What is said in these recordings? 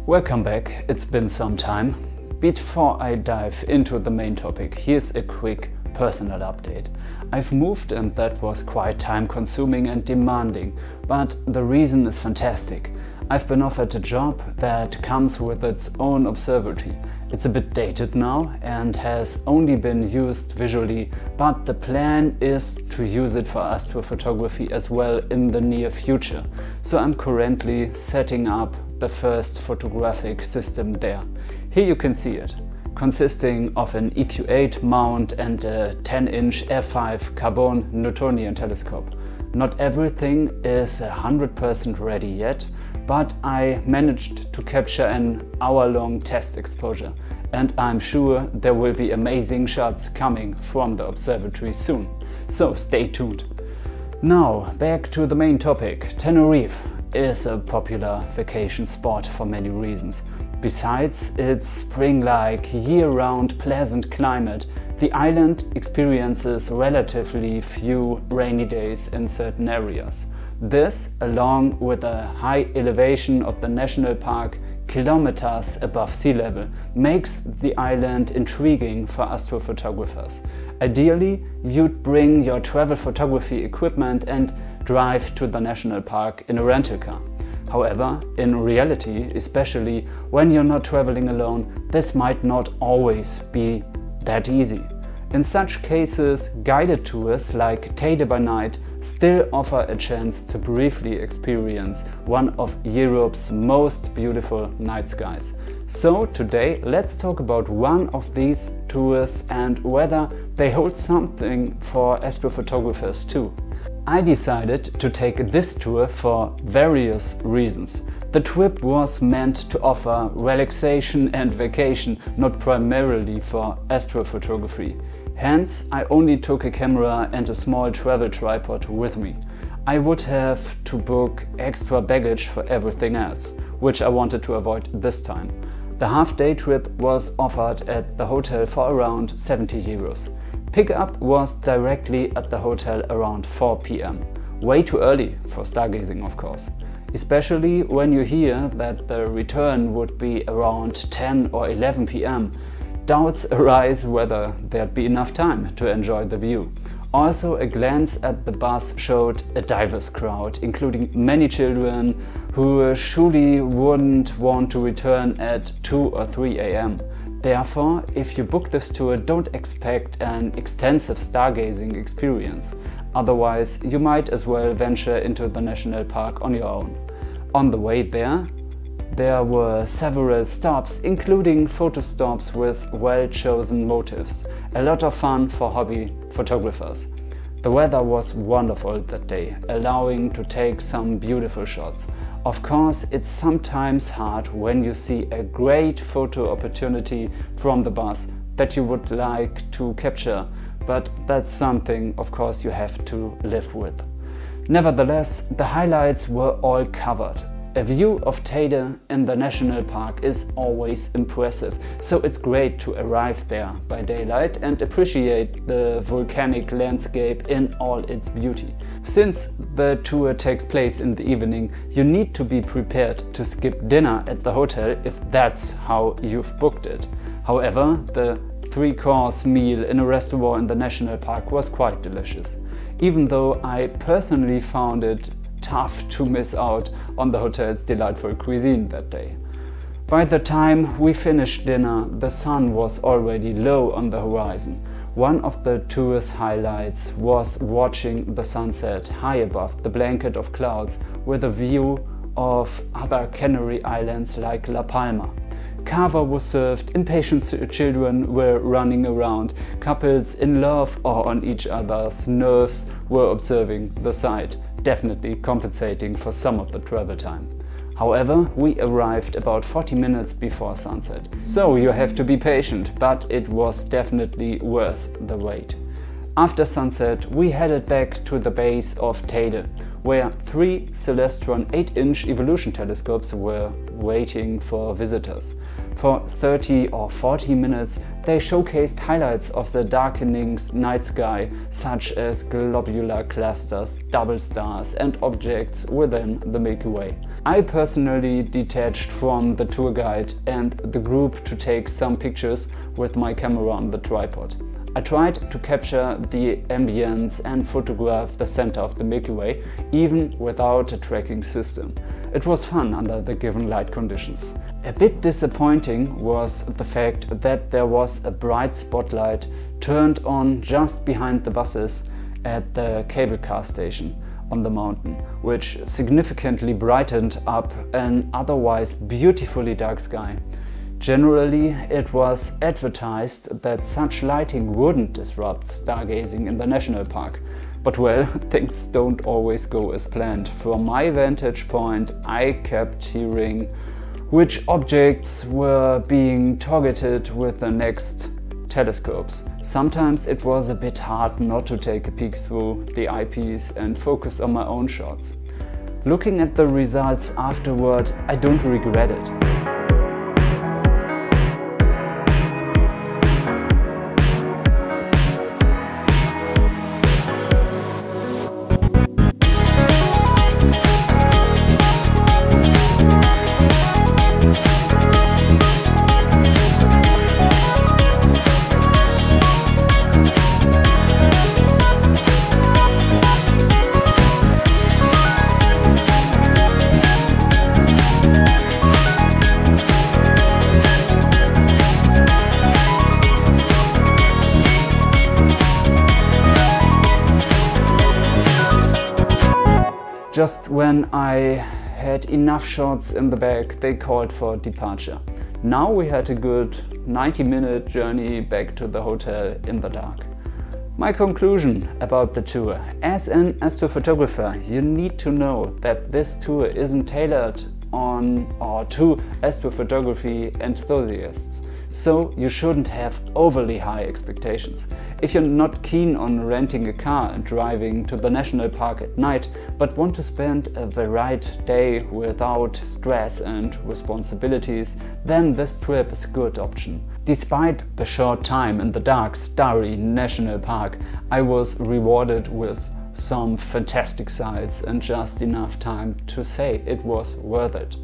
Welcome back, it's been some time. Before I dive into the main topic, here's a quick personal update. I've moved and that was quite time consuming and demanding, but the reason is fantastic. I've been offered a job that comes with its own observatory. It's a bit dated now and has only been used visually, but the plan is to use it for astrophotography as well in the near future. So I'm currently setting up the first photographic system there. Here you can see it, consisting of an EQ8 mount and a 10-inch f5 carbon Newtonian telescope. Not everything is 100% ready yet, but I managed to capture an hour-long test exposure, and I'm sure there will be amazing shots coming from the observatory soon. So stay tuned. Now back to the main topic. Tenerife is a popular vacation spot for many reasons. Besides its spring-like, year-round pleasant climate, the island experiences relatively few rainy days in certain areas. This, along with a high elevation of the national park kilometers above sea level, makes the island intriguing for astrophotographers. Ideally, you'd bring your travel photography equipment and drive to the national park in a rental car. However, in reality, especially when you're not traveling alone, this might not always be that easy. In such cases, guided tours like Teide by night still offer a chance to briefly experience one of Europe's most beautiful night skies. So today let's talk about one of these tours and whether they hold something for astrophotographers too. I decided to take this tour for various reasons. The trip was meant to offer relaxation and vacation, not primarily for astrophotography. Hence, I only took a camera and a small travel tripod with me. I would have to book extra baggage for everything else, which I wanted to avoid this time. The half-day trip was offered at the hotel for around 70 euros. Pickup was directly at the hotel around 4 p.m. Way too early for stargazing, of course. Especially when you hear that the return would be around 10 or 11 p.m. Doubts arise whether there'd be enough time to enjoy the view. Also, a glance at the bus showed a diverse crowd, including many children who surely wouldn't want to return at 2 or 3 a.m. Therefore, if you book this tour, don't expect an extensive stargazing experience. Otherwise, you might as well venture into the national park on your own. On the way there were several stops, including photo stops with well-chosen motifs. A lot of fun for hobby photographers. The weather was wonderful that day, allowing to take some beautiful shots. Of course, it's sometimes hard when you see a great photo opportunity from the bus that you would like to capture, but that's something, of course, you have to live with. Nevertheless, the highlights were all covered. A view of Teide in the national park is always impressive, so it's great to arrive there by daylight and appreciate the volcanic landscape in all its beauty. Since the tour takes place in the evening, you need to be prepared to skip dinner at the hotel if that's how you've booked it. However, the 3-course meal in a restaurant in the national park was quite delicious, even though I personally found it tough to miss out on the hotel's delightful cuisine that day. By the time we finished dinner, the sun was already low on the horizon. One of the tour's highlights was watching the sunset high above the blanket of clouds with a view of other Canary Islands like La Palma. Kava was served, impatient children were running around, couples in love or on each other's nerves were observing the sight, definitely compensating for some of the travel time. However, we arrived about 40 minutes before sunset, so you have to be patient, but it was definitely worth the wait. After sunset, we headed back to the base of Teide, where 3 Celestron 8-inch evolution telescopes were waiting for visitors. For 30 or 40 minutes they showcased highlights of the darkening night sky, such as globular clusters, double stars and objects within the Milky Way. I personally detached from the tour guide and the group to take some pictures with my camera on the tripod. I tried to capture the ambience and photograph the center of the Milky Way, even without a tracking system. It was fun under the given light conditions. A bit disappointing was the fact that there was a bright spotlight turned on just behind the buses at the cable car station on the mountain, which significantly brightened up an otherwise beautifully dark sky. Generally, it was advertised that such lighting wouldn't disrupt stargazing in the national park. But well, things don't always go as planned. From my vantage point, I kept hearing which objects were being targeted with the next telescopes. Sometimes it was a bit hard not to take a peek through the eyepiece and focus on my own shots. Looking at the results afterward, I don't regret it. Just when I had enough shots in the bag, they called for departure. Now we had a good 90-minute journey back to the hotel in the dark. My conclusion about the tour. As an astrophotographer, you need to know that this tour isn't tailored on or to astrophotography enthusiasts, so you shouldn't have overly high expectations. If you're not keen on renting a car and driving to the national park at night, but want to spend the right day without stress and responsibilities, then this trip is a good option. Despite the short time in the dark, starry national park, I was rewarded with some fantastic sights and just enough time to say it was worth it.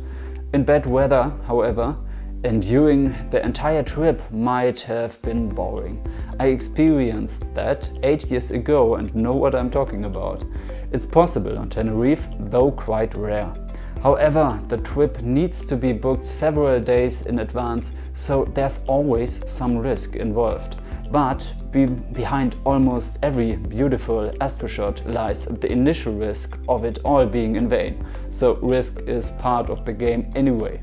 In bad weather, however, enduring the entire trip might have been boring. I experienced that 8 years ago and know what I'm talking about. It's possible on Tenerife, though quite rare. However, the trip needs to be booked several days in advance, so there's always some risk involved. But behind almost every beautiful astro shot lies the initial risk of it all being in vain. So risk is part of the game anyway.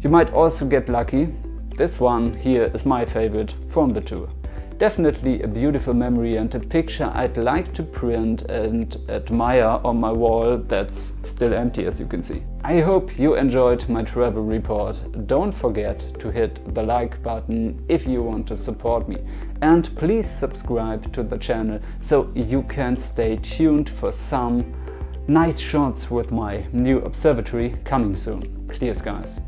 You might also get lucky. This one here is my favorite from the tour. Definitely a beautiful memory and a picture I'd like to print and admire on my wall that's still empty, as you can see. I hope you enjoyed my travel report. Don't forget to hit the like button if you want to support me. And please subscribe to the channel so you can stay tuned for some nice shots with my new observatory coming soon. Clear skies.